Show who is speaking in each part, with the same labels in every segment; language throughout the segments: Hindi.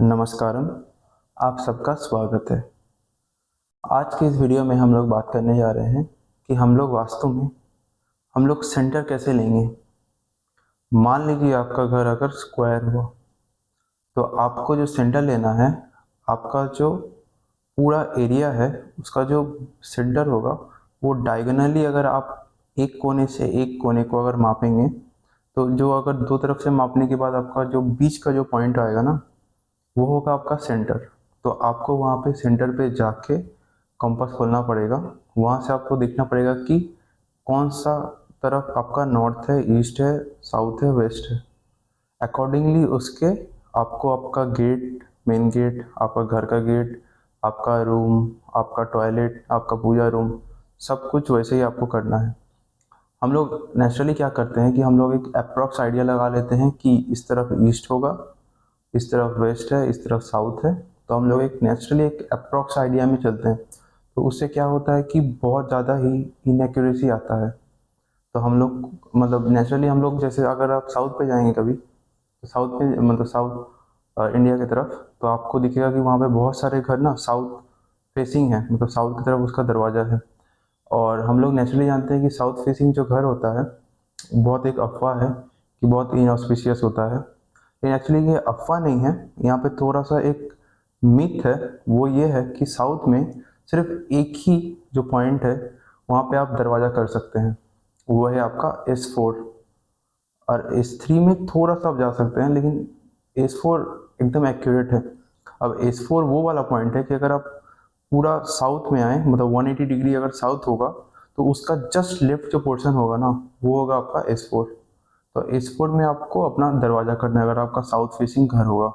Speaker 1: नमस्कारम। आप सबका स्वागत है। आज के इस वीडियो में हम लोग बात करने जा रहे हैं कि हम लोग वास्तु में हम लोग सेंटर कैसे लेंगे। मान लीजिए आपका घर अगर स्क्वायर हुआ तो आपको जो सेंटर लेना है, आपका जो पूरा एरिया है उसका जो सेंटर होगा वो डायगोनली अगर आप एक कोने से एक कोने को अगर मापेंगे तो जो अगर दो तरफ से मापने के बाद आपका जो बीच का जो पॉइंट आएगा ना, वो होगा आपका सेंटर। तो आपको वहाँ पे सेंटर पे जाके कंपास खोलना पड़ेगा। वहाँ से आपको देखना पड़ेगा कि कौन सा तरफ आपका नॉर्थ है, ईस्ट है, साउथ है, वेस्ट है। अकॉर्डिंगली उसके आपको आपका गेट, मेन गेट, आपका घर का गेट, आपका रूम, आपका टॉयलेट, आपका पूजा रूम, सब कुछ वैसे ही आपको करना है। हम लोग नेचुरली क्या करते हैं कि हम लोग एक अप्रॉक्स आइडिया लगा लेते हैं कि इस तरफ ईस्ट होगा, इस तरफ वेस्ट है, इस तरफ साउथ है। तो हम लोग एक नेचुरली एक अप्रॉक्स आइडिया में चलते हैं। तो उससे क्या होता है कि बहुत ज़्यादा ही इनएक्यूरेसी आता है। तो हम लोग मतलब नेचुरली हम लोग जैसे अगर आप साउथ पे जाएंगे कभी, तो साउथ में मतलब साउथ इंडिया की तरफ, तो आपको दिखेगा कि वहाँ पे बहुत सारे घर ना साउथ फेसिंग है, मतलब साउथ की तरफ उसका दरवाज़ा है। और हम लोग नेचुरली जानते हैं कि साउथ फेसिंग जो घर होता है बहुत एक अफवाह है कि बहुत इनऑस्पिशियस होता है। लेकिन एक्चुअली ये अफवाह नहीं है, यहाँ पे थोड़ा सा एक मिथ है। वो ये है कि साउथ में सिर्फ एक ही जो पॉइंट है वहाँ पे आप दरवाज़ा कर सकते हैं, वो है आपका S4। और S3 में थोड़ा सा आप जा सकते हैं, लेकिन S4 एकदम एक्यूरेट है। अब S4 वो वाला पॉइंट है कि अगर आप पूरा साउथ में आए, मतलब 180 डिग्री अगर साउथ होगा, तो उसका जस्ट लेफ्ट जो पोर्शन होगा ना, वो होगा आपका S4। तो S4 में आपको अपना दरवाज़ा करना है। अगर आपका साउथ फेसिंग घर होगा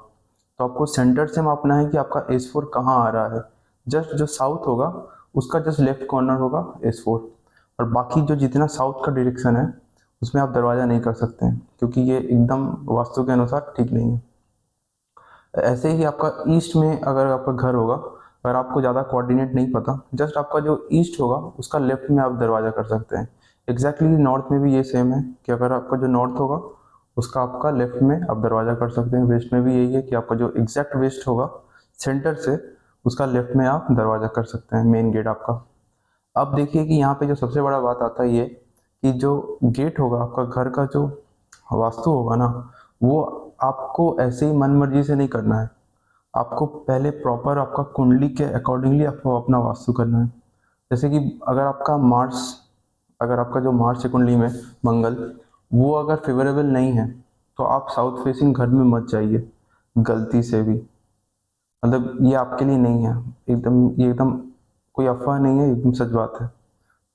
Speaker 1: तो आपको सेंटर से मापना है कि आपका S4 कहाँ आ रहा है। जस्ट जो साउथ होगा उसका जस्ट लेफ्ट कॉर्नर होगा S4। और बाकी जो जितना साउथ का डायरेक्शन है उसमें आप दरवाज़ा नहीं कर सकते हैं, क्योंकि ये एकदम वास्तु के अनुसार ठीक नहीं है। ऐसे ही आपका ईस्ट में अगर आपका घर होगा, अगर आपको ज़्यादा कोऑर्डिनेट नहीं पता, जस्ट आपका जो ईस्ट होगा उसका लेफ्ट में आप दरवाज़ा कर सकते हैं। एग्जैक्टली नॉर्थ में भी ये सेम है कि अगर आपका जो नॉर्थ होगा उसका आपका लेफ्ट में आप दरवाज़ा कर सकते हैं। वेस्ट में भी यही है कि आपका जो एग्जैक्ट वेस्ट होगा सेंटर से, उसका लेफ्ट में आप दरवाज़ा कर सकते हैं, मेन गेट आपका। अब देखिए कि यहाँ पे जो सबसे बड़ा बात आता है ये कि जो गेट होगा आपका घर का, जो वास्तु होगा ना, वो आपको ऐसे ही मन मर्जी से नहीं करना है। आपको पहले प्रॉपर आपका कुंडली के अकॉर्डिंगली आपको अपना वास्तु करना है। जैसे कि अगर आपका मार्स, अगर आपका जो मार्स है कुंडली में मंगल, वो अगर फेवरेबल नहीं है तो आप साउथ फेसिंग घर में मत जाइए गलती से भी। मतलब ये आपके लिए नहीं है, एकदम ये एकदम कोई अफवाह नहीं है, एकदम सच बात है।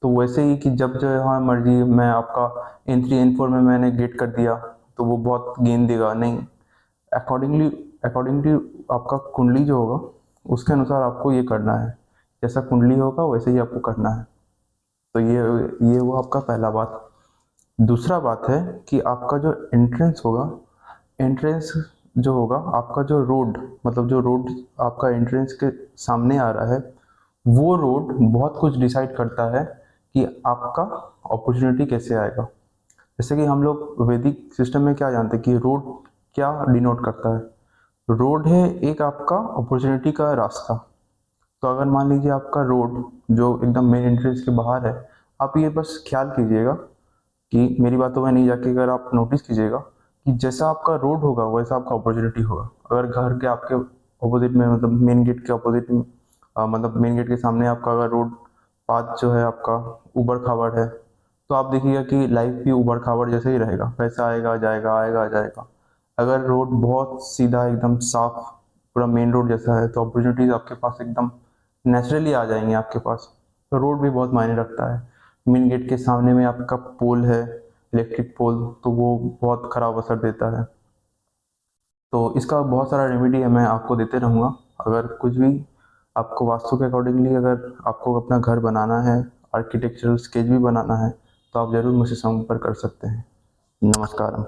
Speaker 1: तो वैसे ही कि जब जो हाँ मर्जी मैं आपका N3 N4 में मैंने गेट कर दिया तो वो बहुत गेंद देगा नहीं। अकॉर्डिंगली अकॉर्डिंगली आपका कुंडली जो होगा उसके अनुसार आपको ये करना है। जैसा कुंडली होगा वैसे ही आपको करना है। तो ये वो आपका पहला बात। दूसरा बात है कि आपका जो एंट्रेंस होगा, एंट्रेंस जो होगा आपका जो रोड, मतलब जो रोड आपका एंट्रेंस के सामने आ रहा है, वो रोड बहुत कुछ डिसाइड करता है कि आपका अपॉर्चुनिटी कैसे आएगा। जैसे कि हम लोग वैदिक सिस्टम में क्या जानते हैं कि रोड क्या डिनोट करता है। रोड है एक आपका अपॉर्चुनिटी का रास्ता। तो अगर मान लीजिए आपका रोड जो एकदम मेन एंट्रेंस के बाहर है, आप ये बस ख्याल कीजिएगा कि मेरी बातों में नहीं जाके अगर आप नोटिस कीजिएगा कि जैसा आपका रोड होगा वैसा आपका अपॉर्चुनिटी होगा। अगर घर के आपके अपोजिट में, मतलब मेन गेट के अपोजिट में, मतलब मेन गेट के सामने आपका अगर रोड पाथ जो है आपका ऊबड़ खाबड़ है, तो आप देखिएगा कि लाइफ भी ऊबड़ खाबड़ जैसे ही रहेगा, पैसा आएगा जाएगा आएगा जाएगा। अगर रोड बहुत सीधा एकदम साफ पूरा मेन रोड जैसा है तो अपॉर्चुनिटीज आपके पास एकदम नेचुरली आ जाएंगे आपके पास। तो रोड भी बहुत मायने रखता है। मेन गेट के सामने में आपका पोल है, इलेक्ट्रिक पोल, तो वो बहुत खराब असर देता है। तो इसका बहुत सारा रेमेडी है, मैं आपको देते रहूँगा। अगर कुछ भी आपको वास्तु के अकॉर्डिंगली अगर आपको अपना घर बनाना है, आर्किटेक्चरल स्केच भी बनाना है, तो आप ज़रूर मुझसे संपर्क कर सकते हैं। नमस्कार।